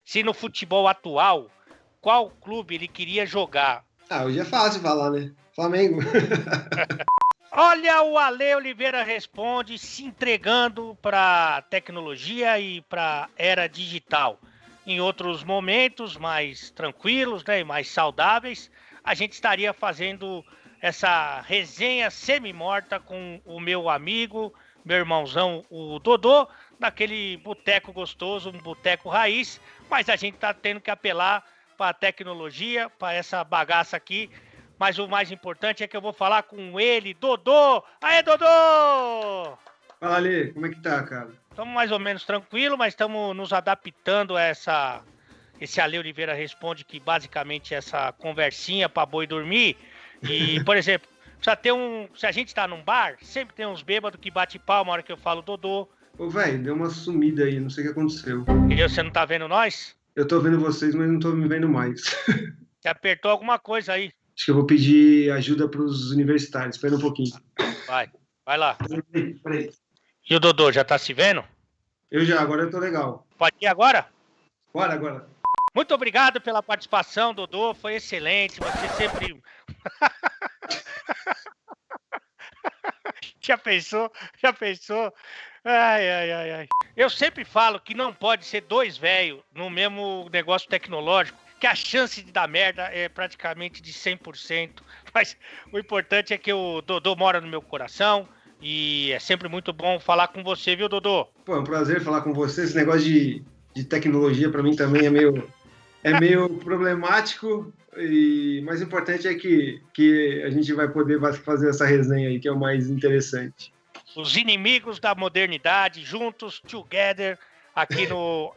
se no futebol atual, qual clube ele queria jogar? Hoje é fácil falar, né? Flamengo. Olha, o Ale Oliveira responde se entregando para tecnologia e para era digital. Em outros momentos mais tranquilos, né, e mais saudáveis, a gente estaria fazendo essa resenha semi-morta com o meu amigo, meu irmãozão, o Dodô, naquele boteco gostoso, um boteco raiz, mas a gente tá tendo que apelar para a tecnologia, para essa bagaça aqui. Mas o mais importante é que eu vou falar com ele, Dodô! Aê, Dodô! Fala, Ale, como é que tá, cara? Estamos mais ou menos tranquilos, mas estamos nos adaptando a esse Ale Oliveira responde, que basicamente é essa conversinha para boi dormir. E, por exemplo, se a gente tá num bar, sempre tem uns bêbados que bate palma na hora que eu falo Dodô. Ô, velho, deu uma sumida aí, não sei o que aconteceu. E você não tá vendo nós? Eu tô vendo vocês, mas não tô me vendo mais. Você apertou alguma coisa aí. Acho que eu vou pedir ajuda pros universitários. Espera um pouquinho. Vai lá. Peraí. E o Dodô, já tá se vendo? Agora eu tô legal. Pode ir agora? Bora agora. Muito obrigado pela participação, Dodô. Foi excelente. Você sempre... Já pensou? Ai. Eu sempre falo que não pode ser dois velhos no mesmo negócio tecnológico, que a chance de dar merda é praticamente de 100%. Mas o importante é que o Dodô mora no meu coração e é sempre muito bom falar com você, viu, Dodô? Pô, é um prazer falar com você. Esse negócio de tecnologia pra mim também é meio problemático, mas o importante é que a gente vai poder fazer essa resenha aí, que é o mais interessante. Os inimigos da modernidade, juntos, together, aqui no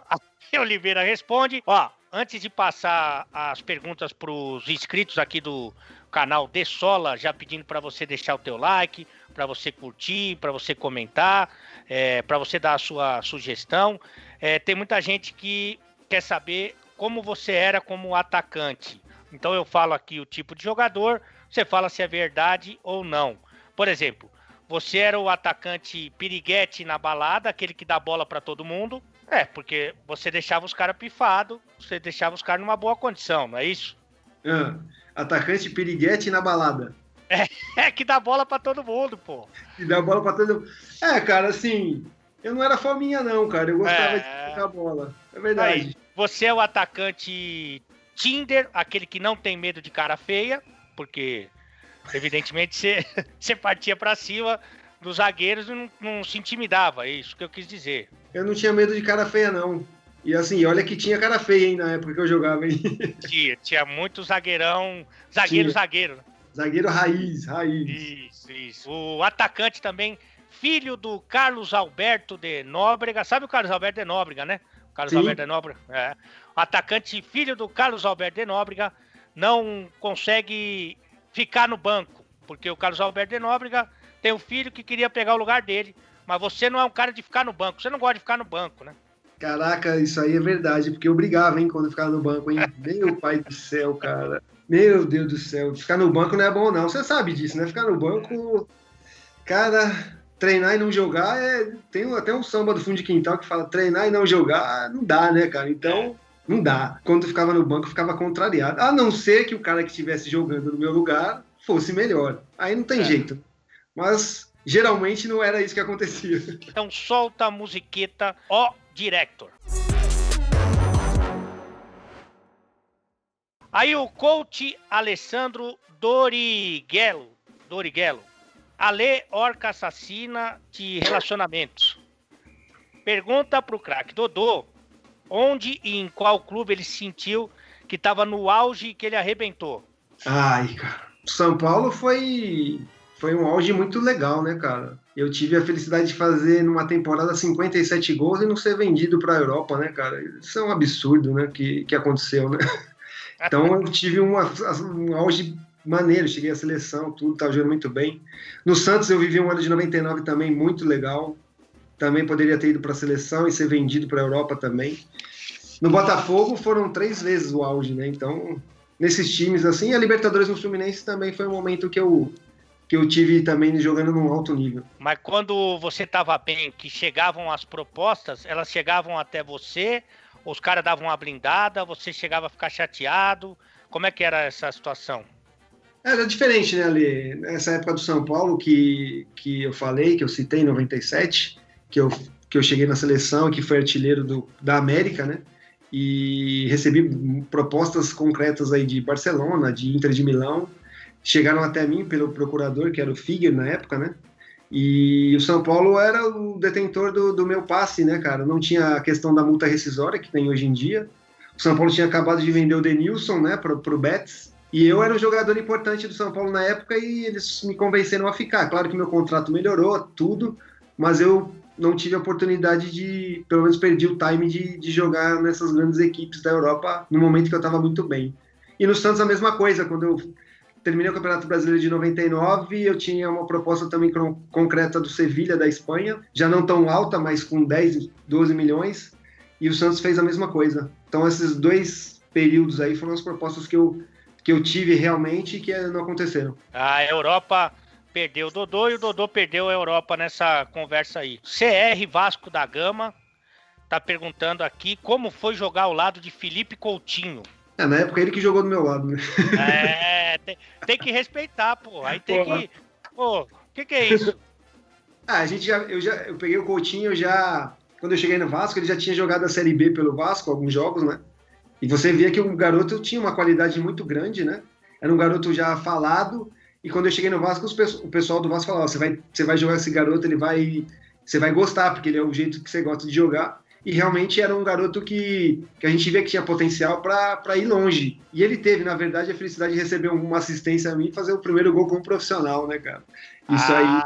Oliveira Responde. Ó, antes de passar as perguntas para os inscritos aqui do canal De Sola, já pedindo para você deixar o teu like, para você curtir, para você comentar, para você dar a sua sugestão. Tem muita gente que quer saber como você era como atacante. Então eu falo aqui o tipo de jogador, você fala se é verdade ou não. Por exemplo, você era o atacante piriguete na balada, aquele que dá bola pra todo mundo. Porque você deixava os caras pifados, você deixava os caras numa boa condição, não é isso? Atacante piriguete na balada. Que dá bola pra todo mundo, pô. Que dá bola pra todo mundo. Cara, assim, eu não era fominha não, cara. Eu gostava de tocar bola. É verdade. Aí, você é o atacante Tinder, aquele que não tem medo de cara feia, porque... evidentemente, você partia pra cima dos zagueiros e não se intimidava, é isso que eu quis dizer. Eu não tinha medo de cara feia, não. E assim, olha que tinha cara feia, hein, na época que eu jogava, hein? Tinha muito zagueiro. Zagueiro raiz. Isso. O atacante também, filho do Carlos Alberto de Nóbrega. Sabe o Carlos Alberto de Nóbrega, né? Carlos Alberto de Nóbrega. O atacante, filho do Carlos Alberto de Nóbrega, não consegue ficar no banco, porque o Carlos Alberto de Nóbrega tem um filho que queria pegar o lugar dele, mas você não é um cara de ficar no banco, você não gosta de ficar no banco, né? Caraca, isso aí é verdade, porque eu brigava, hein, quando eu ficava no banco, hein? Meu pai do céu, cara. Meu Deus do céu, ficar no banco não é bom não, você sabe disso, né? Ficar no banco, cara, treinar e não jogar, tem até um samba do fundo de quintal que fala treinar e não jogar, não dá, né, cara? Então... não dá. Quando eu ficava no banco, eu ficava contrariado. A não ser que o cara que estivesse jogando no meu lugar fosse melhor. Aí não tem jeito. Mas, geralmente, não era isso que acontecia. Então, solta a musiqueta, ó, Director. Aí o coach Alessandro Dorighello. Ale, orca assassina de relacionamentos. Pergunta pro craque Dodô onde e em qual clube ele sentiu que estava no auge e que ele arrebentou? Ai, cara. São Paulo foi um auge muito legal, né, cara? Eu tive a felicidade de fazer numa temporada 57 gols e não ser vendido para a Europa, né, cara? Isso é um absurdo, né, que aconteceu, né? Então eu tive um auge maneiro, cheguei à seleção, tudo, tava jogando muito bem. No Santos eu vivi um ano de 99 também muito legal. Também poderia ter ido para a seleção e ser vendido para a Europa também. No Botafogo foram 3 vezes o auge, né? Então, nesses times assim, a Libertadores no Fluminense também foi um momento que eu tive também jogando num alto nível. Mas quando você estava bem, que chegavam as propostas, elas chegavam até você Os caras davam uma blindada, você chegava a ficar chateado? Como é que era essa situação? Era diferente, né, Ali? Nessa época do São Paulo que eu falei, que eu citei em 97, que eu cheguei na seleção e que foi artilheiro da América, né? E recebi propostas concretas aí de Barcelona, de Inter de Milão. Chegaram até mim pelo procurador, que era o Figueiredo na época, né? E o São Paulo era o detentor do meu passe, né, cara? Não tinha a questão da multa rescisória que tem hoje em dia. O São Paulo tinha acabado de vender o Denilson, né, pro Betis. E eu era um jogador importante do São Paulo na época e eles me convenceram a ficar. Claro que meu contrato melhorou, tudo, mas eu não tive a oportunidade de, pelo menos perdi o time de jogar nessas grandes equipes da Europa no momento que eu estava muito bem. E no Santos a mesma coisa, quando eu terminei o Campeonato Brasileiro de 99, eu tinha uma proposta também concreta do Sevilha, da Espanha, já não tão alta, mas com 10, 12 milhões, e o Santos fez a mesma coisa. Então esses dois períodos aí foram as propostas que eu tive realmente e que não aconteceram. A Europa perdeu o Dodô e o Dodô perdeu a Europa nessa conversa aí. CR Vasco da Gama tá perguntando aqui como foi jogar ao lado de Felipe Coutinho. Na época ele que jogou do meu lado, né? Tem que respeitar, pô. Aí tem que... Pô, o que é isso? Eu peguei o Coutinho quando eu cheguei no Vasco, ele já tinha jogado a Série B pelo Vasco, alguns jogos, né? E você via que o garoto tinha uma qualidade muito grande, né? Era um garoto já falado, e quando eu cheguei no Vasco, o pessoal do Vasco falava, você vai jogar esse garoto, você vai gostar, porque ele é o jeito que você gosta de jogar. E realmente era um garoto que a gente via que tinha potencial para ir longe. E ele teve, na verdade, a felicidade de receber uma assistência a mim e fazer o primeiro gol como profissional, né, cara? Isso aí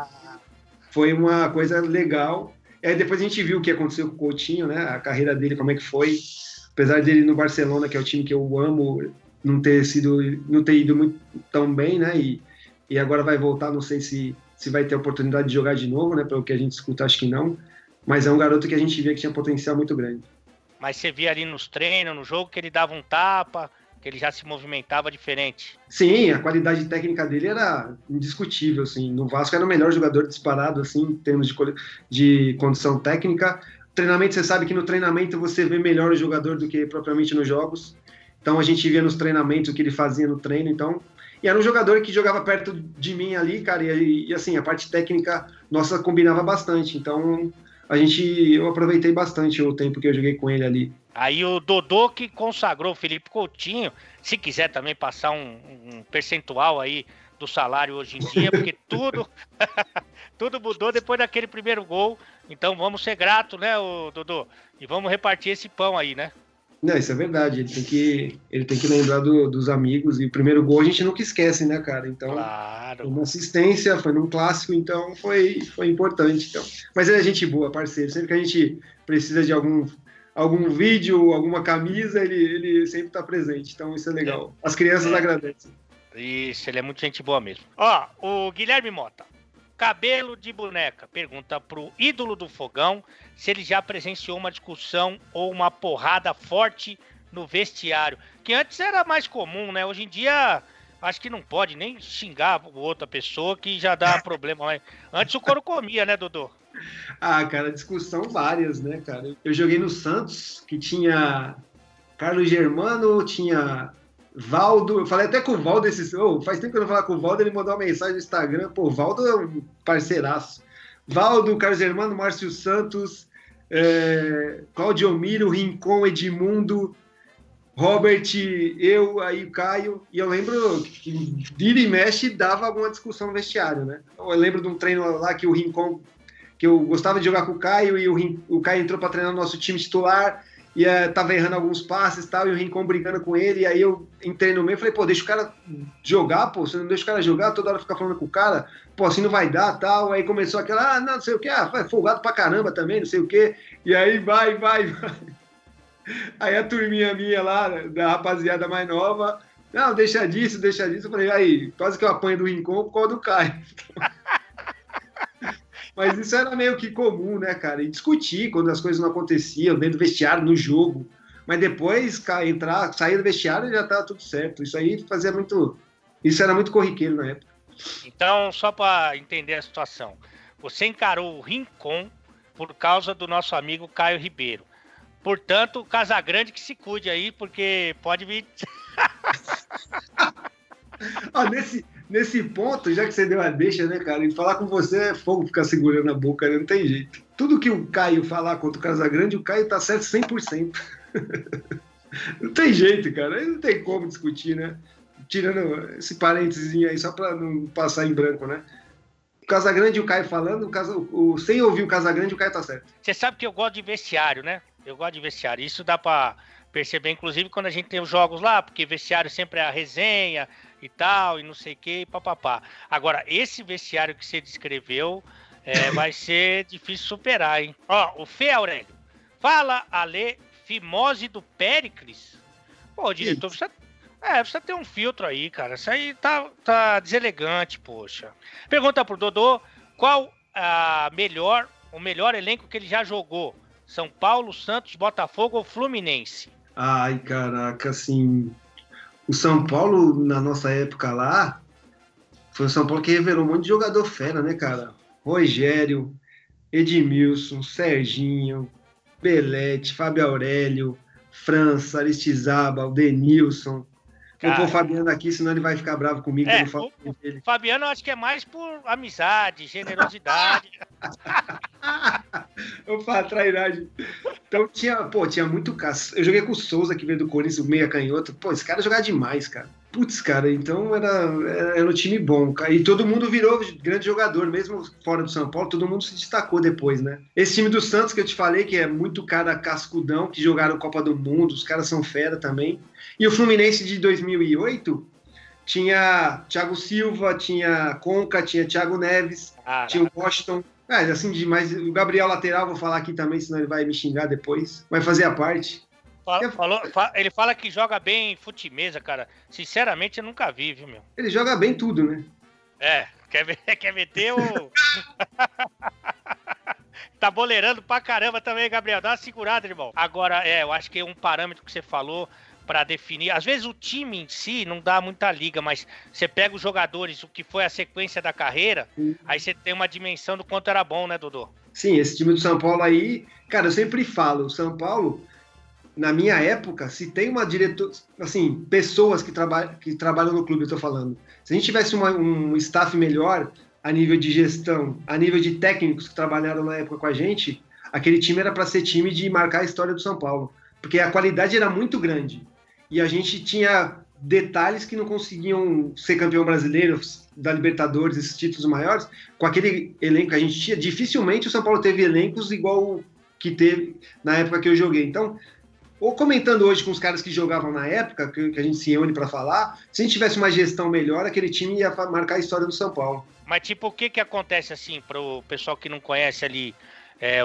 foi uma coisa legal. E aí depois a gente viu o que aconteceu com o Coutinho, né? A carreira dele, como é que foi. Apesar dele no Barcelona, que é o time que eu amo, não ter ido muito tão bem, né? E agora vai voltar, não sei se vai ter a oportunidade de jogar de novo, né? Pelo que a gente escuta, acho que não. Mas é um garoto que a gente via que tinha potencial muito grande. Mas você via ali nos treinos, no jogo, que ele dava um tapa, que ele já se movimentava diferente. Sim, a qualidade técnica dele era indiscutível, assim. No Vasco era o melhor jogador disparado, assim, em termos de condição técnica. Treinamento, você sabe que no treinamento você vê melhor o jogador do que propriamente nos jogos. Então a gente via nos treinamentos o que ele fazia no treino, então... E era um jogador que jogava perto de mim ali, cara, e assim, a parte técnica nossa combinava bastante, então... eu aproveitei bastante o tempo que eu joguei com ele ali. Aí o Dodô que consagrou o Felipe Coutinho, se quiser também passar um percentual aí do salário hoje em dia, porque tudo mudou depois daquele primeiro gol. Então vamos ser gratos, né, Dodô? E vamos repartir esse pão aí, né? Não, isso é verdade. Ele tem que lembrar dos amigos. E o primeiro gol a gente nunca esquece, né, cara? Então, claro. Foi uma assistência, foi num clássico, então foi importante. Então. Mas ele é gente boa, parceiro. Sempre que a gente precisa de algum vídeo, alguma camisa, ele sempre está presente. Então isso é legal. As crianças agradecem. Isso, ele é muito gente boa mesmo. Ó, o Guilherme Mota. Cabelo de boneca. Pergunta pro ídolo do Fogão se ele já presenciou uma discussão ou uma porrada forte no vestiário. Que antes era mais comum, né? Hoje em dia, acho que não pode nem xingar outra pessoa que já dá problema. Mas antes o couro comia, né, Dodô? Cara, discussão várias, né, cara? Eu joguei no Santos, que tinha Carlos Germano, tinha... Valdo, eu falei até com o Valdo faz tempo que eu não falo com o Valdo, ele mandou uma mensagem no Instagram, pô, o Valdo é um parceiraço. Valdo, Carlos Germano, Márcio Santos, Claudio Miro, Rincon, Edmundo, Robert, aí o Caio, e eu lembro que vira e mexe dava alguma discussão no vestiário, né? Eu lembro de um treino lá que o Rincon, que eu gostava de jogar com o Caio, e o Caio entrou para treinar o nosso time titular, e tava errando alguns passes e tal, e o Rincon brigando com ele, e aí eu entrei no meio e falei, pô, deixa o cara jogar, pô, você não deixa o cara jogar, toda hora fica falando com o cara, pô, assim não vai dar, tal, aí começou aquela, não sei o que, vai folgado pra caramba também, não sei o que, e aí vai. Aí a turminha minha lá, da rapaziada mais nova, não, deixa disso, eu falei, aí, quase que eu apanho do Rincon por causa do Caio. Mas isso era meio que comum, né, cara? E discutir quando as coisas não aconteciam, dentro do vestiário, no jogo. Mas depois, sair do vestiário já estava tudo certo. Isso aí isso era muito corriqueiro na época. Então, só para entender a situação, você encarou o Rincon por causa do nosso amigo Caio Ribeiro. Portanto, Casagrande que se cuide aí, porque pode vir... Nesse ponto, já que você deu a deixa, né, cara, e falar com você é fogo ficar segurando a boca, né? Não tem jeito. Tudo que o Caio falar contra o Casagrande, o Caio tá certo 100%. Não tem jeito, cara. Aí não tem como discutir, né? Tirando esse parênteses aí, só pra não passar em branco, né? O Casagrande e o Caio falando, sem ouvir o Casagrande, o Caio tá certo. Você sabe que eu gosto de vestiário, né? Eu gosto de vestiário. Isso dá pra perceber, inclusive, quando a gente tem os jogos lá, porque vestiário sempre é a resenha e tal, e não sei o que, e papapá. Agora, esse vestiário que você descreveu vai ser difícil superar, hein? Ó, o Fê Aurélio. Fala, Ale, fimose do Péricles? Pô, diretor, precisa ter um filtro aí, cara. Isso aí tá deselegante, poxa. Pergunta pro Dodô, qual o melhor elenco que ele já jogou? São Paulo, Santos, Botafogo ou Fluminense? Ai, caraca, assim... O São Paulo, na nossa época lá, foi o São Paulo que revelou um monte de jogador fera, né, cara? Rogério, Edmilson, Serginho, Belete, Fábio Aurélio, França, Aristizábal, Denilson. Vou pôr o Fabiano aqui, senão ele vai ficar bravo comigo. Eu não falo dele. O Fabiano eu acho que é mais por amizade, generosidade. Opa, trairagem. Então tinha muito caça. Eu joguei com o Souza, que veio do Corinthians, o meia canhoto. Pô, esse cara jogava demais, cara. Putz, cara, então era um time bom, cara. E todo mundo virou grande jogador, mesmo fora do São Paulo, todo mundo se destacou depois, né? Esse time do Santos que eu te falei, que é muito cara cascudão, que jogaram Copa do Mundo, os caras são fera também. E o Fluminense de 2008 tinha Thiago Silva, tinha Conca, tinha Thiago Neves, tinha o Washington. Assim, demais. O Gabriel lateral, vou falar aqui também, senão ele vai me xingar depois. Vai fazer a parte. Ele fala que joga bem fute-mesa, cara. Sinceramente, eu nunca vi, viu, meu? Ele joga bem tudo, né? Quer meter o... Tá boleirando pra caramba também, Gabriel. Dá uma segurada, irmão. Agora, eu acho que é um parâmetro que você falou para definir. Às vezes o time em si não dá muita liga, mas você pega os jogadores, o que foi a sequência da carreira, aí você tem uma dimensão do quanto era bom, né, Dodô? Sim, esse time do São Paulo aí, cara, eu sempre falo, o São Paulo, na minha época, se tem uma diretora, assim, pessoas que trabalham no clube, eu tô falando, se a gente tivesse um staff melhor a nível de gestão, a nível de técnicos que trabalharam na época com a gente, aquele time era para ser time de marcar a história do São Paulo, porque a qualidade era muito grande. E a gente tinha detalhes que não conseguiam ser campeão brasileiro, da Libertadores, esses títulos maiores. Com aquele elenco que a gente tinha, dificilmente o São Paulo teve elencos igual que teve na época que eu joguei. Então, ou comentando hoje com os caras que jogavam na época, que a gente se reúne para falar, se a gente tivesse uma gestão melhor, aquele time ia marcar a história do São Paulo. Mas tipo, o que acontece assim, para o pessoal que não conhece ali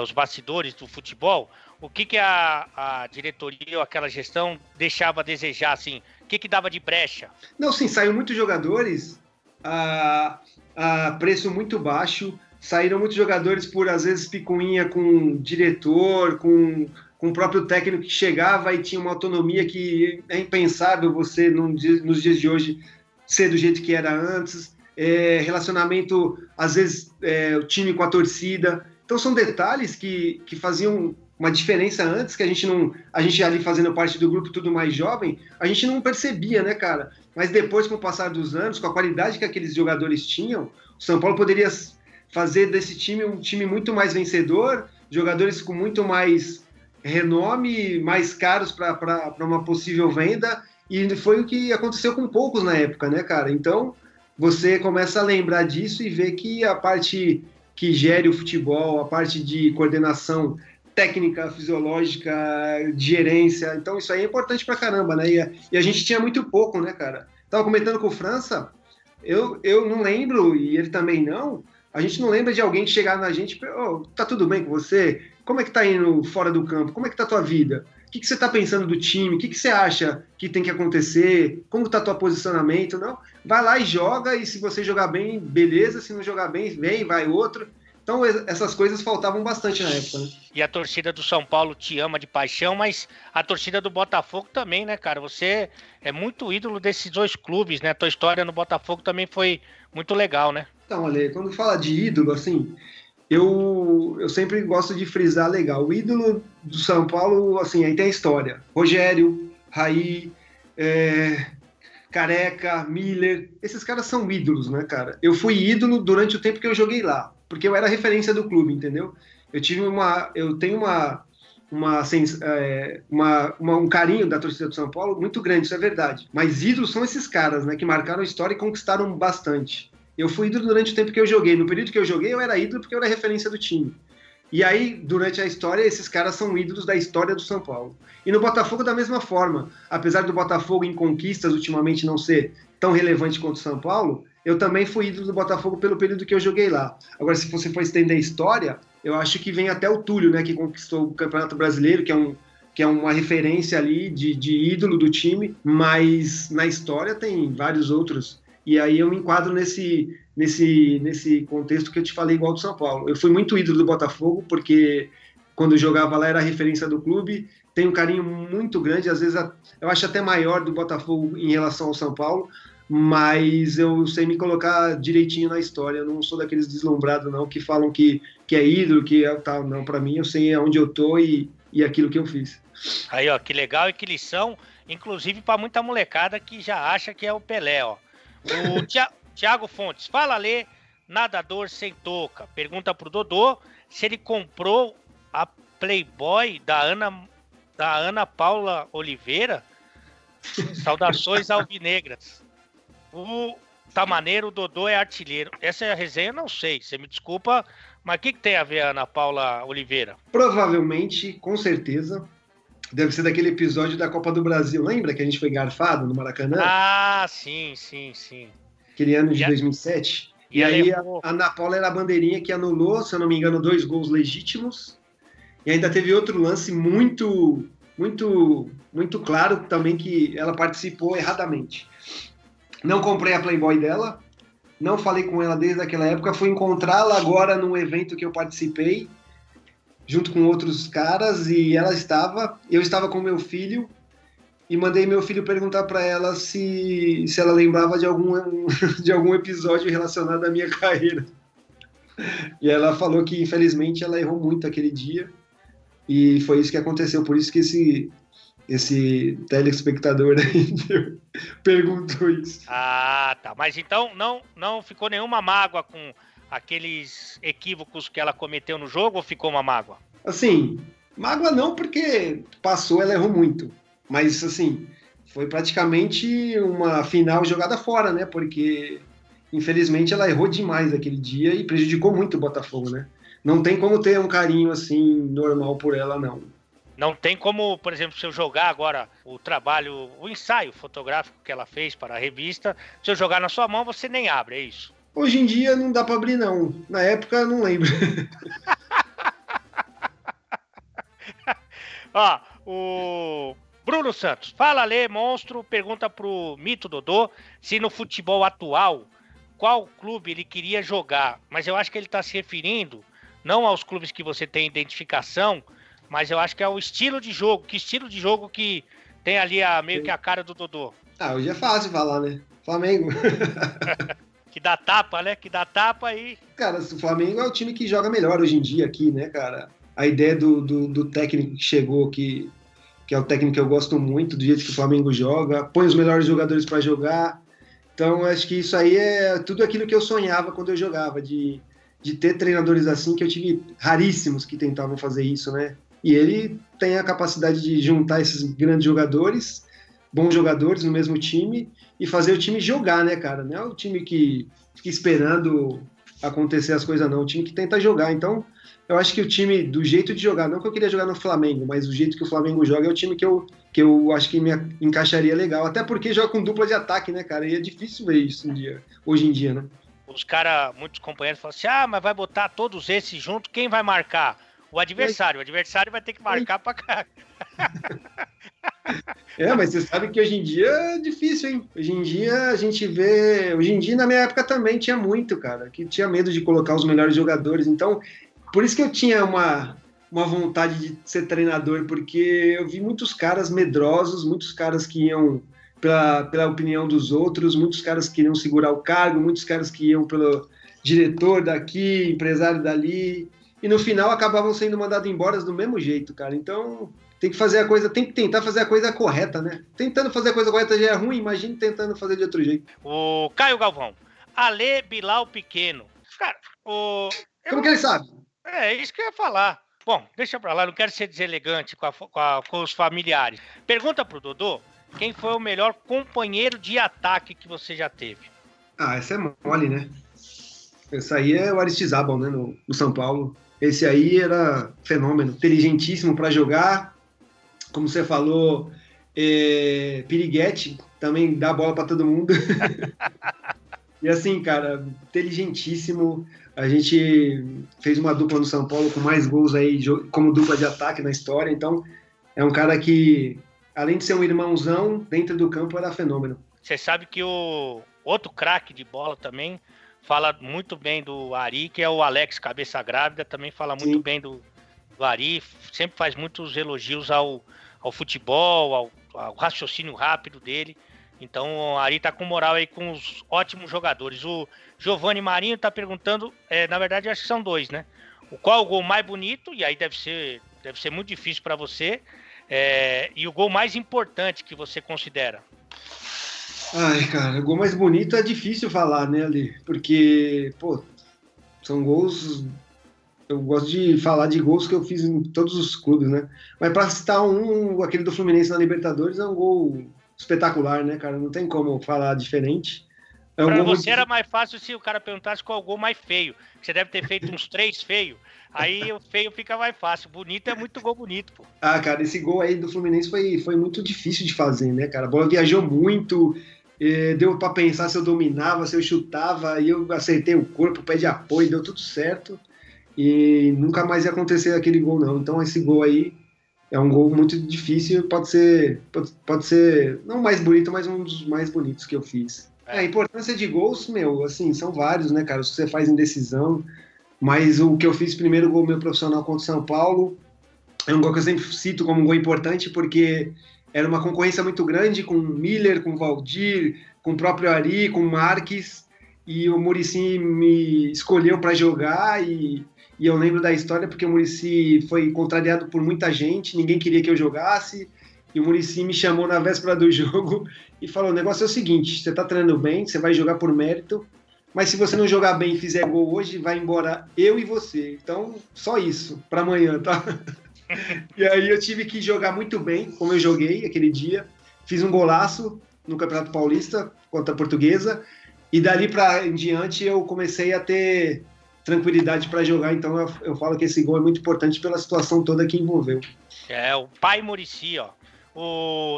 os bastidores do futebol, o que a diretoria ou aquela gestão deixava a desejar, assim? O que dava de brecha? Não, sim, saiu muitos jogadores a preço muito baixo, saíram muitos jogadores por, às vezes, picuinha com diretor, com o próprio técnico que chegava e tinha uma autonomia que é impensável você, nos dias de hoje, ser do jeito que era antes, relacionamento, às vezes, o time com a torcida. Então, são detalhes que faziam uma diferença antes, que a gente ali fazendo parte do grupo tudo mais jovem, a gente não percebia, né, cara? Mas depois, com o passar dos anos, com a qualidade que aqueles jogadores tinham, o São Paulo poderia fazer desse time um time muito mais vencedor, jogadores com muito mais renome, mais caros para uma possível venda, e foi o que aconteceu com poucos na época, né, cara? Então, você começa a lembrar disso e ver que a parte que gere o futebol, a parte de coordenação técnica, fisiológica, de gerência. Então isso aí é importante pra caramba, né? E a gente tinha muito pouco, né, cara? Tava comentando com o França, eu não lembro, e ele também não, a gente não lembra de alguém que chegar na gente e tá tudo bem com você? Como é que tá indo fora do campo? Como é que tá a tua vida? O que você tá pensando do time? O que você acha que tem que acontecer? Como tá teu posicionamento? Não? Vai lá e joga, e se você jogar bem, beleza. Se não jogar bem, vem, vai outro. Então, essas coisas faltavam bastante na época, né? E a torcida do São Paulo te ama de paixão, mas a torcida do Botafogo também, né, cara? Você é muito ídolo desses dois clubes, né? A tua história no Botafogo também foi muito legal, né? Então, Ale, quando fala de ídolo, assim, eu sempre gosto de frisar legal. O ídolo do São Paulo, assim, aí tem a história. Rogério, Raí, Careca, Miller, esses caras são ídolos, né, cara? Eu fui ídolo durante o tempo que eu joguei lá, porque eu era referência do clube, entendeu? Eu tenho um carinho da torcida do São Paulo muito grande, isso é verdade. Mas ídolos são esses caras, né, que marcaram a história e conquistaram bastante. Eu fui ídolo durante o tempo que eu joguei. No período que eu joguei, eu era ídolo porque eu era referência do time. E aí, durante a história, esses caras são ídolos da história do São Paulo. E no Botafogo, da mesma forma. Apesar do Botafogo em conquistas ultimamente não ser tão relevante quanto o São Paulo, eu também fui ídolo do Botafogo pelo período que eu joguei lá. Agora, se você for estender a história, eu acho que vem até o Túlio, né, que conquistou o Campeonato Brasileiro, que é uma referência ali de ídolo do time, mas na história tem vários outros. E aí eu me enquadro nesse contexto que eu te falei, igual do São Paulo. Eu fui muito ídolo do Botafogo, porque quando eu jogava lá era a referência do clube, tenho um carinho muito grande, às vezes eu acho até maior do Botafogo em relação ao São Paulo, mas eu sei me colocar direitinho na história, eu não sou daqueles deslumbrados não, que falam que é ídolo, que é tal, não, para mim eu sei aonde eu tô e aquilo que eu fiz. Aí, ó, que legal e que lição, inclusive para muita molecada que já acha que é o Pelé, ó. O Thiago Fontes, fala, Lê, nadador sem touca. Pergunta pro Dodô se ele comprou a Playboy da Ana Paula Oliveira. Saudações alvinegras. O Tamaneiro, o Dodô é artilheiro. Essa é a resenha, eu não sei, você me desculpa, mas o que tem a ver a Ana Paula Oliveira? Provavelmente, com certeza, deve ser daquele episódio da Copa do Brasil. Lembra que a gente foi garfado no Maracanã? Ah, sim. Aquele ano de 2007. E aí a Ana Paula era a bandeirinha que anulou, se eu não me engano, 2 gols legítimos. E ainda teve outro lance muito claro também, que ela participou erradamente. Não comprei a Playboy dela, não falei com ela desde aquela época, fui encontrá-la agora num evento que eu participei, junto com outros caras, e eu estava com meu filho, e mandei meu filho perguntar para ela se ela lembrava de algum episódio relacionado à minha carreira. E ela falou que, infelizmente, ela errou muito aquele dia, e foi isso que aconteceu, por isso que esse telespectador aí perguntou isso. Ah, tá. Mas então não ficou nenhuma mágoa com aqueles equívocos que ela cometeu no jogo, ou ficou uma mágoa? Assim, mágoa não, porque passou, ela errou muito. Mas, assim, foi praticamente uma final jogada fora, né? Porque, infelizmente, ela errou demais aquele dia e prejudicou muito o Botafogo, né? Não tem como ter um carinho, assim, normal por ela, não. Não tem como, por exemplo, se eu jogar agora o ensaio fotográfico que ela fez para a revista, se eu jogar na sua mão, você nem abre, é isso? Hoje em dia não dá para abrir, não. Na época, eu não lembro. Ó, o Bruno Santos, fala, Lê, monstro, pergunta pro Mito Dodô se no futebol atual, qual clube ele queria jogar, mas eu acho que ele está se referindo não aos clubes que você tem identificação, mas eu acho que é o estilo de jogo, que estilo de jogo que tem ali meio que a cara do Dodô. Ah, hoje é fácil falar, né? Flamengo. Que dá tapa, né? Que dá tapa aí. Cara, o Flamengo é o time que joga melhor hoje em dia aqui, né, cara? A ideia do técnico que chegou, que é o técnico que eu gosto muito, do jeito que o Flamengo joga, põe os melhores jogadores para jogar. Então, acho que isso aí é tudo aquilo que eu sonhava quando eu jogava, de ter treinadores assim, que eu tive raríssimos que tentavam fazer isso, né? E ele tem a capacidade de juntar esses grandes jogadores, bons jogadores no mesmo time, e fazer o time jogar, né, cara? Não é o time que fica esperando acontecer as coisas, não. O time que tenta jogar. Então, eu acho que o time, do jeito de jogar, não que eu queria jogar no Flamengo, mas do jeito que o Flamengo joga, é o time que eu acho que me encaixaria legal. Até porque joga com dupla de ataque, né, cara? E é difícil ver isso hoje em dia, né? Os caras, muitos companheiros falam assim, mas vai botar todos esses junto, quem vai marcar? O adversário vai ter que marcar pra cá. Mas você sabe que hoje em dia é difícil, hein? Hoje em dia a gente vê... Hoje em dia, na minha época também, tinha muito, cara, que tinha medo de colocar os melhores jogadores. Então, por isso que eu tinha uma vontade de ser treinador, porque eu vi muitos caras medrosos, muitos caras que iam pela opinião dos outros, muitos caras que queriam segurar o cargo, muitos caras que iam diretor daqui, empresário dali, e no final acabavam sendo mandados embora do mesmo jeito, cara. Então tem que tentar fazer a coisa correta, né? Tentando fazer a coisa correta já é ruim, imagine tentando fazer de outro jeito. O Caio Galvão, Ale Bilal Pequeno. Cara, Como que ele sabe? É isso que eu ia falar. Bom, deixa pra lá, não quero ser deselegante com os familiares. Pergunta pro Dodô, quem foi o melhor companheiro de ataque que você já teve? Essa é mole, né? Esse aí é o Aristizábal, né, no São Paulo. Esse aí era fenômeno, inteligentíssimo para jogar, como você falou, piriguete, também dá bola para todo mundo. E assim, cara, inteligentíssimo. A gente fez uma dupla no São Paulo com mais gols aí como dupla de ataque na história, então é um cara que, além de ser um irmãozão, dentro do campo era fenômeno. Você sabe que o outro craque de bola também fala muito bem do Ari, que é o Alex Cabeça Grávida, também fala muito bem do Ari, sempre faz muitos elogios ao futebol, ao raciocínio rápido dele. Então o Ari tá com moral aí com os ótimos jogadores. O Giovanni Marinho tá perguntando, na verdade acho que são dois, né? Qual o gol mais bonito, e aí deve ser muito difícil para você, e o gol mais importante que você considera? Ai, cara, o gol mais bonito é difícil falar, né, Ali? Porque, pô, são gols... Eu gosto de falar de gols que eu fiz em todos os clubes, né? Mas pra citar aquele do Fluminense na Libertadores é um gol espetacular, né, cara? Não tem como falar diferente. Pra você era mais fácil se o cara perguntasse qual é o gol mais feio. Você deve ter feito uns 3 feios. Aí o feio fica mais fácil. Bonito é muito gol bonito, pô. Cara, esse gol aí do Fluminense foi muito difícil de fazer, né, cara? A bola viajou muito... Deu para pensar se eu dominava, se eu chutava, e eu acertei o corpo, o pé de apoio, deu tudo certo, e nunca mais ia acontecer aquele gol, não. Então esse gol aí é um gol muito difícil, pode ser não o mais bonito, mas um dos mais bonitos que eu fiz. A importância de gols, assim, são vários, né, cara, os que você faz em decisão, mas o que eu fiz primeiro gol meu profissional contra o São Paulo, é um gol que eu sempre cito como um gol importante, porque... Era uma concorrência muito grande com o Miller, com o Valdir, com o próprio Ari, com o Marques, e o Muricy me escolheu para jogar, e eu lembro da história porque o Muricy foi contrariado por muita gente, ninguém queria que eu jogasse, e o Muricy me chamou na véspera do jogo e falou, o negócio é o seguinte, você está treinando bem, você vai jogar por mérito, mas se você não jogar bem e fizer gol hoje, vai embora eu e você. Então, só isso, para amanhã, tá? E aí eu tive que jogar muito bem, como eu joguei aquele dia. Fiz um golaço no Campeonato Paulista contra a Portuguesa. E dali em diante eu comecei a ter tranquilidade para jogar. Então eu falo que esse gol é muito importante pela situação toda que envolveu. O pai Muricy, ó.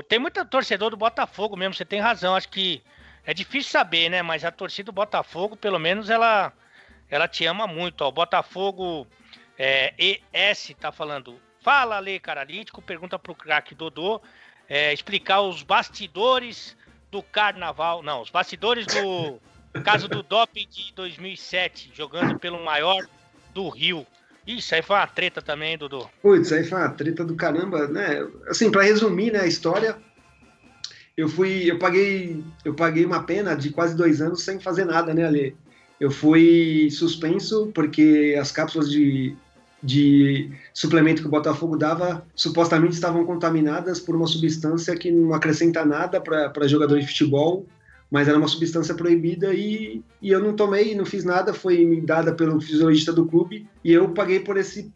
Tem muito torcedor do Botafogo mesmo, você tem razão. Acho que é difícil saber, né? Mas a torcida do Botafogo, pelo menos, ela te ama muito. Ó. O Botafogo ES tá falando... Fala, Ale Caralítico, pergunta pro craque Dodô, explicar os bastidores do carnaval, não, os bastidores do caso do doping de 2007, jogando pelo maior do Rio. Isso aí foi uma treta também, Dodô. Putz, aí foi uma treta do caramba, né? Assim, pra resumir, né, a história, eu paguei uma pena de quase 2 anos sem fazer nada, né, Ale? Eu fui suspenso porque as cápsulas de suplemento que o Botafogo dava, supostamente estavam contaminadas por uma substância que não acrescenta nada para jogador de futebol, mas era uma substância proibida e eu não tomei, não fiz nada, foi me dada pelo fisiologista do clube e eu paguei por esse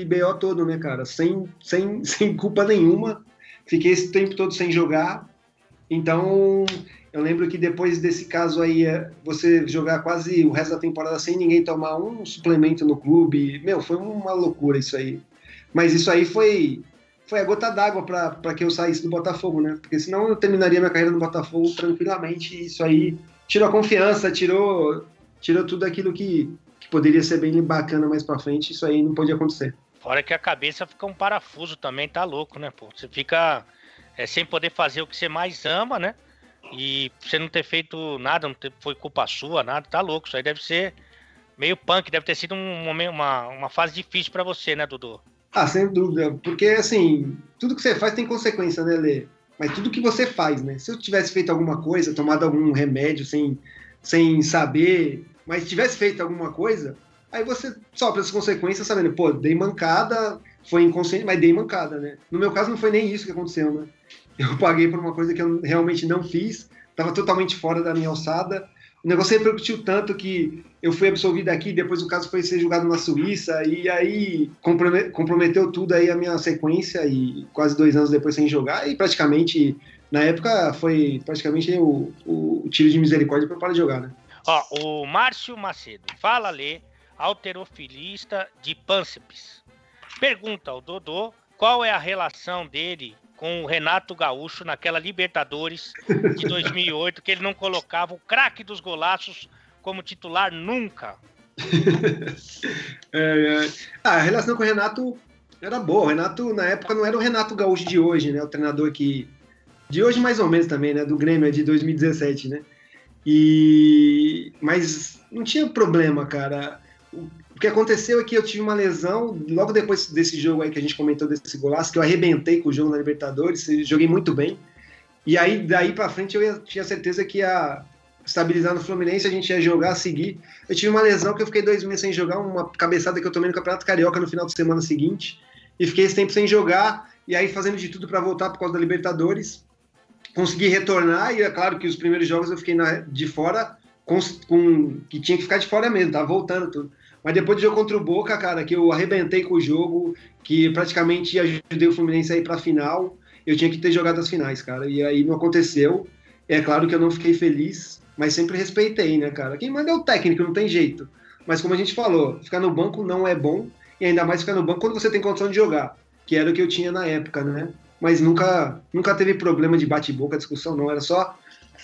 BO todo, né, cara, sem culpa nenhuma, fiquei esse tempo todo sem jogar, então... Eu lembro que depois desse caso aí, você jogar quase o resto da temporada sem ninguém tomar um suplemento no clube, foi uma loucura isso aí. Mas isso aí foi a gota d'água para que eu saísse do Botafogo, né? Porque senão eu terminaria minha carreira no Botafogo tranquilamente e isso aí tirou a confiança, tirou tudo aquilo que poderia ser bem bacana mais para frente, isso aí não pode acontecer. Fora que a cabeça fica um parafuso também, tá louco, né, pô? Você fica sem poder fazer o que você mais ama, né? E você não ter feito nada, foi culpa sua, nada, tá louco. Isso aí deve ser meio punk, deve ter sido uma fase difícil pra você, né, Dodô? Sem dúvida, porque assim, tudo que você faz tem consequência, né, Lê? Mas tudo que você faz, né? Se eu tivesse feito alguma coisa, tomado algum remédio sem saber, Mas se tivesse feito alguma coisa, aí você sofre as consequências sabendo, pô, dei mancada, foi inconsciente, mas dei mancada, né? No meu caso não foi nem isso que aconteceu, né? Eu paguei por uma coisa que eu realmente não fiz, estava totalmente fora da minha alçada. O negócio repercutiu tanto que eu fui absolvido aqui, depois o caso foi ser julgado na Suíça, e aí comprometeu tudo aí a minha sequência, e quase 2 anos depois sem jogar, e praticamente, na época, foi praticamente o tiro de misericórdia para parar de jogar, né? Ó, o Márcio Macedo. Fala, Lê, halterofilista de pânceps. Pergunta ao Dodô qual é a relação dele com o Renato Gaúcho naquela Libertadores de 2008, que ele não colocava o craque dos golaços como titular nunca. A relação com o Renato era boa. O Renato, na época, não era o Renato Gaúcho de hoje, né? O treinador que... De hoje, mais ou menos, também, né? Do Grêmio, de 2017, né? Mas não tinha problema, cara. O que aconteceu é que eu tive uma lesão logo depois desse jogo aí que a gente comentou, desse golaço, que eu arrebentei com o jogo na Libertadores, joguei muito bem. E aí, daí pra frente, tinha certeza que ia estabilizar no Fluminense, a gente ia jogar, seguir. Eu tive uma lesão que eu fiquei 2 meses sem jogar, uma cabeçada que eu tomei no Campeonato Carioca no final de semana seguinte, e fiquei esse tempo sem jogar, e aí fazendo de tudo para voltar por causa da Libertadores. Consegui retornar, e é claro que os primeiros jogos eu fiquei de fora, que tinha que ficar de fora mesmo, tava voltando tudo. Mas depois do jogo contra o Boca, cara, que eu arrebentei com o jogo, que praticamente ajudei o Fluminense a ir pra final, eu tinha que ter jogado as finais, cara, e aí não aconteceu. É claro que eu não fiquei feliz, mas sempre respeitei, né, cara? Quem manda é o técnico, não tem jeito. Mas como a gente falou, ficar no banco não é bom, e ainda mais ficar no banco quando você tem condição de jogar, que era o que eu tinha na época, né? Mas nunca teve problema de bate-boca, discussão, não. Era só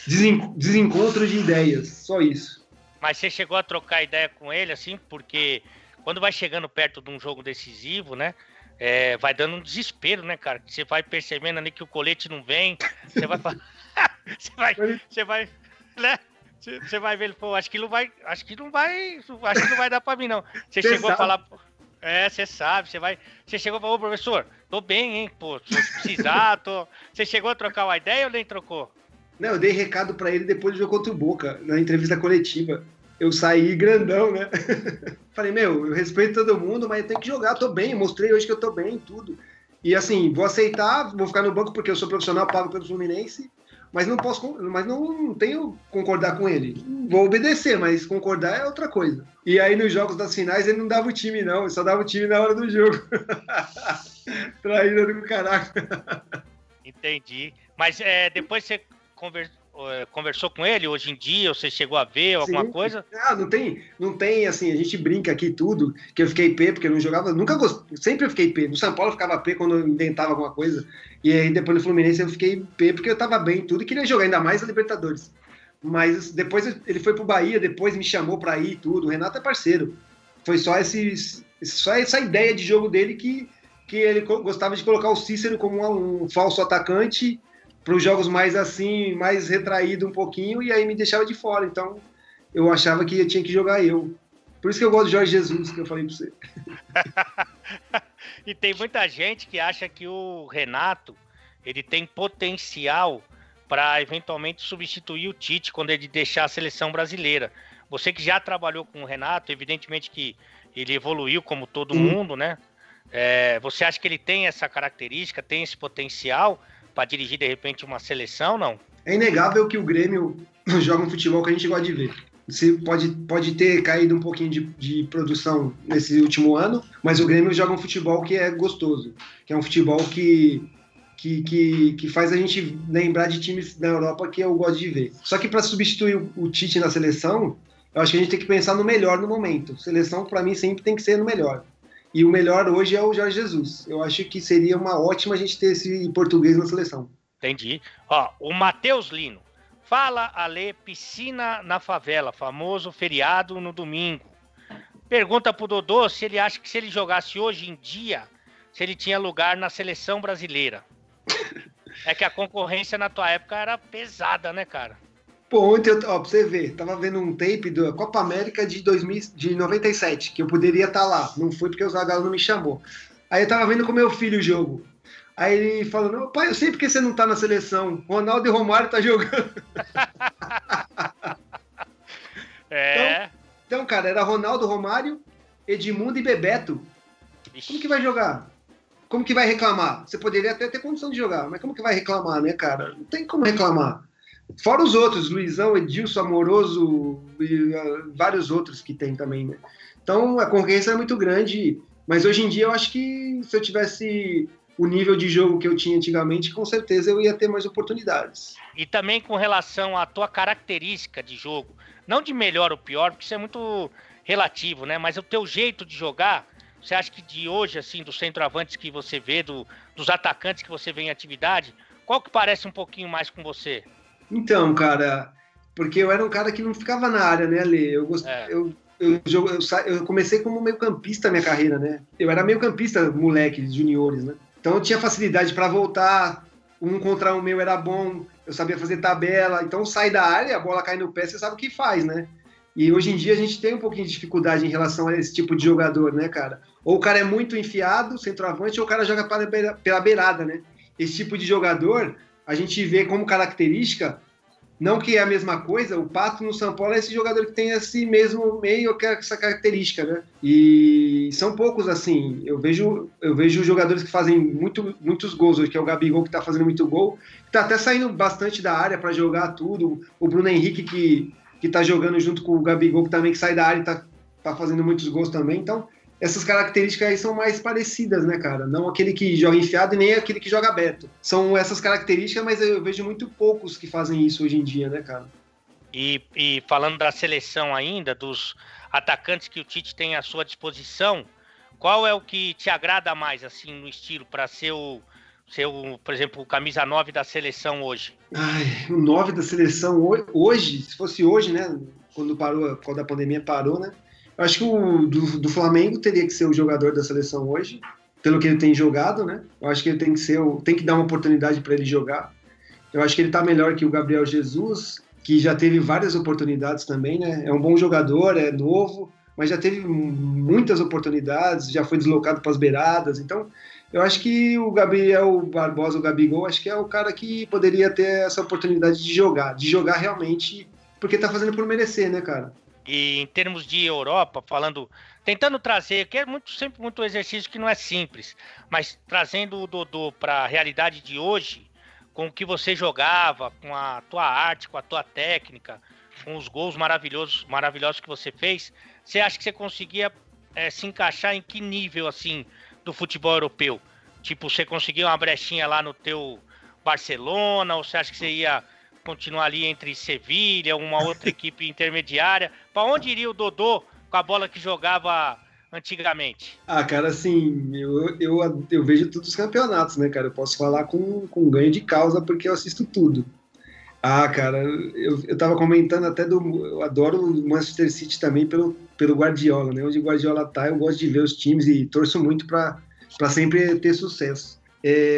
desencontro de ideias, só isso. Mas você chegou a trocar ideia com ele, assim, porque quando vai chegando perto de um jogo decisivo, né? Vai dando um desespero, né, cara? Você vai percebendo ali que o colete não vem, você vai falar. você vai, né? Você vai ver, pô, acho que não vai dar pra mim, não. Você chegou a falar. Você sabe, você chegou e falou, ô professor, tô bem, hein, pô, se precisar, Você chegou a trocar uma ideia ou nem trocou? Não, eu dei recado pra ele depois do jogo contra o Boca, na entrevista coletiva. Eu saí grandão, né? Falei, eu respeito todo mundo, mas eu tenho que jogar, tô bem, mostrei hoje que eu tô bem, tudo. E assim, vou aceitar, vou ficar no banco porque eu sou profissional, pago pelo Fluminense, mas não tenho que concordar com ele. Vou obedecer, mas concordar é outra coisa. E aí nos jogos das finais ele não dava o time, não, ele só dava o time na hora do jogo. Traíra do caraca. Entendi. Mas depois você conversou com ele hoje em dia, ou você chegou a ver alguma coisa? Não tem, assim, a gente brinca aqui tudo, que eu fiquei P porque eu não jogava, nunca gostei, sempre eu fiquei P. No São Paulo eu ficava P quando eu inventava alguma coisa, e aí depois no Fluminense eu fiquei P porque eu tava bem tudo e queria jogar, ainda mais a Libertadores. Mas depois ele foi pro Bahia, depois me chamou pra ir e tudo, o Renato é parceiro. Foi só essa ideia de jogo dele que ele gostava de colocar o Cícero como um falso atacante para os jogos mais assim, mais retraído um pouquinho, e aí me deixava de fora. Então, eu achava que eu tinha que jogar eu. Por isso que eu gosto de Jorge Jesus, que eu falei para você. E tem muita gente que acha que o Renato, ele tem potencial para eventualmente substituir o Tite quando ele deixar a seleção brasileira. Você que já trabalhou com o Renato, evidentemente que ele evoluiu como todo mundo, né? Você acha que ele tem essa característica, tem esse potencial para dirigir, de repente, uma seleção, não? É inegável que o Grêmio joga um futebol que a gente gosta de ver. Você pode ter caído um pouquinho de produção nesse último ano, mas o Grêmio joga um futebol que é gostoso, que é um futebol que faz a gente lembrar de times da Europa que eu gosto de ver. Só que para substituir o Tite na seleção, eu acho que a gente tem que pensar no melhor no momento. Seleção, para mim, sempre tem que ser no melhor. E o melhor hoje é o Jorge Jesus. Eu acho que seria uma ótima a gente ter esse português na seleção. Entendi. Ó, o Matheus Lino. Fala, Ale, piscina na favela, famoso feriado no domingo. Pergunta pro Dodô se ele acha que se ele jogasse hoje em dia, se ele tinha lugar na seleção brasileira. É que a concorrência na tua época era pesada, né, cara? Pô, ontem, pra você ver, tava vendo um tape da Copa América de 97, que eu poderia estar lá. Não fui porque o Zagallo não me chamou. Aí eu tava vendo com meu filho o jogo. Aí ele falou, não, pai, eu sei porque você não tá na seleção. Ronaldo e Romário tá jogando. Então, cara, era Ronaldo, Romário, Edmundo e Bebeto. Como que vai jogar? Como que vai reclamar? Você poderia até ter condição de jogar, mas como que vai reclamar, né, cara? Não tem como reclamar. Fora os outros, Luizão, Edilson, Amoroso e vários outros que tem também, né? Então, a concorrência é muito grande, mas hoje em dia eu acho que se eu tivesse o nível de jogo que eu tinha antigamente, com certeza eu ia ter mais oportunidades. E também com relação à tua característica de jogo, não de melhor ou pior, porque isso é muito relativo, né? Mas o teu jeito de jogar, você acha que de hoje, assim, dos centroavantes que você vê, dos atacantes que você vê em atividade, qual que parece um pouquinho mais com você? Então, cara, porque eu era um cara que não ficava na área, né, Ale? Eu comecei como meio-campista a minha carreira, né? Eu era meio-campista, moleque, juniores, né? Então eu tinha facilidade para voltar, um contra um meu era bom, eu sabia fazer tabela, então sai da área, a bola cai no pé, você sabe o que faz, né? E hoje em dia a gente tem um pouquinho de dificuldade em relação a esse tipo de jogador, né, cara? Ou o cara é muito enfiado, centroavante, ou o cara joga pela beirada, né? Esse tipo de jogador, a gente vê como característica, não que é a mesma coisa, o Pato no São Paulo é esse jogador que tem esse mesmo meio, que é essa característica, né? E são poucos assim, eu vejo jogadores que fazem muitos gols hoje, que é o Gabigol que tá fazendo muito gol, que tá até saindo bastante da área para jogar tudo, o Bruno Henrique que tá jogando junto com o Gabigol, que também que sai da área e tá fazendo muitos gols também, então essas características aí são mais parecidas, né, cara? Não aquele que joga enfiado e nem aquele que joga aberto. São essas características, mas eu vejo muito poucos que fazem isso hoje em dia, né, cara? E falando da seleção ainda, dos atacantes que o Tite tem à sua disposição, qual é o que te agrada mais, assim, no estilo, para ser por exemplo, o camisa 9 da seleção hoje? Ai, o 9 da seleção hoje, se fosse hoje, né, quando a pandemia parou, né, eu acho que o do Flamengo teria que ser o jogador da seleção hoje, pelo que ele tem jogado, né? Eu acho que ele tem que dar uma oportunidade para ele jogar. Eu acho que ele está melhor que o Gabriel Jesus, que já teve várias oportunidades também, né? É um bom jogador, é novo, mas já teve muitas oportunidades, já foi deslocado para as beiradas. Então, eu acho que o Gabriel Barbosa, o Gabigol, acho que é o cara que poderia ter essa oportunidade de jogar realmente, porque está fazendo por merecer, né, cara? E em termos de Europa, tentando trazer, que é sempre muito exercício que não é simples, mas trazendo o Dodô para a realidade de hoje, com o que você jogava, com a tua arte, com a tua técnica, com os gols maravilhosos que você fez, você acha que você conseguia se encaixar em que nível, assim, do futebol europeu? Tipo, você conseguia uma brechinha lá no teu Barcelona, ou você acha que você ia continuar ali entre Sevilha, uma outra equipe intermediária? Para onde iria o Dodô com a bola que jogava antigamente? Ah, cara, assim, eu vejo todos os campeonatos, né, cara? Eu posso falar com ganho de causa porque eu assisto tudo. Ah, cara, eu tava comentando até eu adoro o Manchester City também pelo Guardiola, né? Onde o Guardiola tá, eu gosto de ver os times e torço muito para sempre ter sucesso.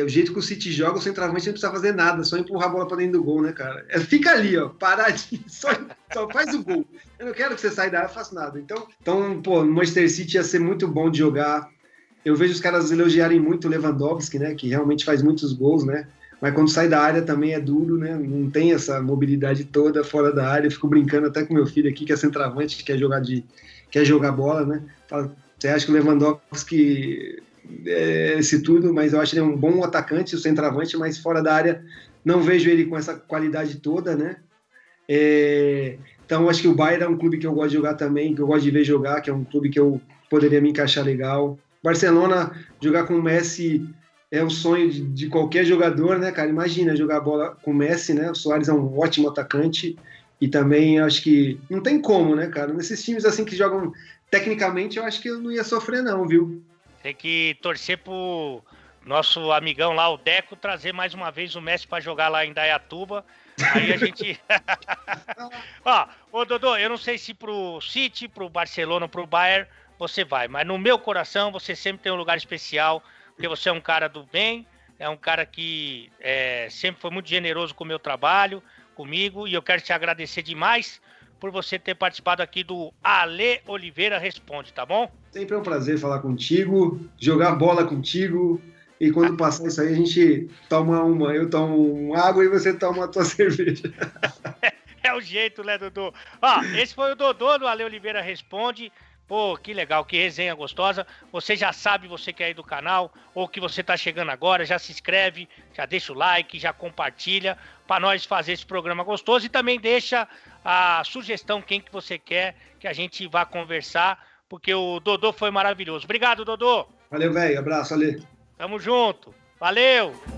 O jeito que o City joga, o centroavante não precisa fazer nada, só empurrar a bola para dentro do gol, né, cara? Fica ali, ó, paradinho, só faz o gol. Eu não quero que você saia da área, faça nada. Então, pô, no Manchester City ia ser muito bom de jogar. Eu vejo os caras elogiarem muito o Lewandowski, né, que realmente faz muitos gols, né? Mas quando sai da área também é duro, né? Não tem essa mobilidade toda fora da área. Eu fico brincando até com meu filho aqui, que é centroavante, que quer jogar bola, né? Fala, você acha que o Lewandowski esse tudo, mas eu acho ele um bom atacante, o centroavante, mas fora da área não vejo ele com essa qualidade toda, né? Então eu acho que o Bayern é um clube que eu gosto de jogar também, que eu gosto de ver jogar, que é um clube que eu poderia me encaixar legal. Barcelona, jogar com o Messi é o sonho de qualquer jogador, né, cara? Imagina jogar bola com o Messi, né? O Suárez é um ótimo atacante e também acho que não tem como, né, cara? Nesses times assim que jogam tecnicamente, eu acho que eu não ia sofrer não, viu? Tem que torcer pro nosso amigão lá, o Deco, trazer mais uma vez o Messi para jogar lá em Dayatuba. Aí a gente... Ô Dodô, eu não sei se pro City, pro Barcelona, pro Bayern você vai, mas no meu coração você sempre tem um lugar especial, porque você é um cara do bem, é um cara que sempre foi muito generoso com o meu trabalho, comigo, e eu quero te agradecer demais por você ter participado aqui do Ale Oliveira Responde, tá bom? Sempre é um prazer falar contigo, jogar bola contigo, e quando passar isso aí a gente toma eu tomo uma água e você toma a tua cerveja. É o jeito, né, Dodô? Ó, esse foi o Dodô do Ale Oliveira Responde. Pô, que legal, que resenha gostosa. Você já sabe, você que é aí do canal, ou que você tá chegando agora, já se inscreve, já deixa o like, já compartilha, para nós fazer esse programa gostoso. E também deixa a sugestão, quem que você quer que a gente vá conversar, porque o Dodô foi maravilhoso. Obrigado, Dodô. Valeu, velho. Abraço, Ale. Tamo junto. Valeu.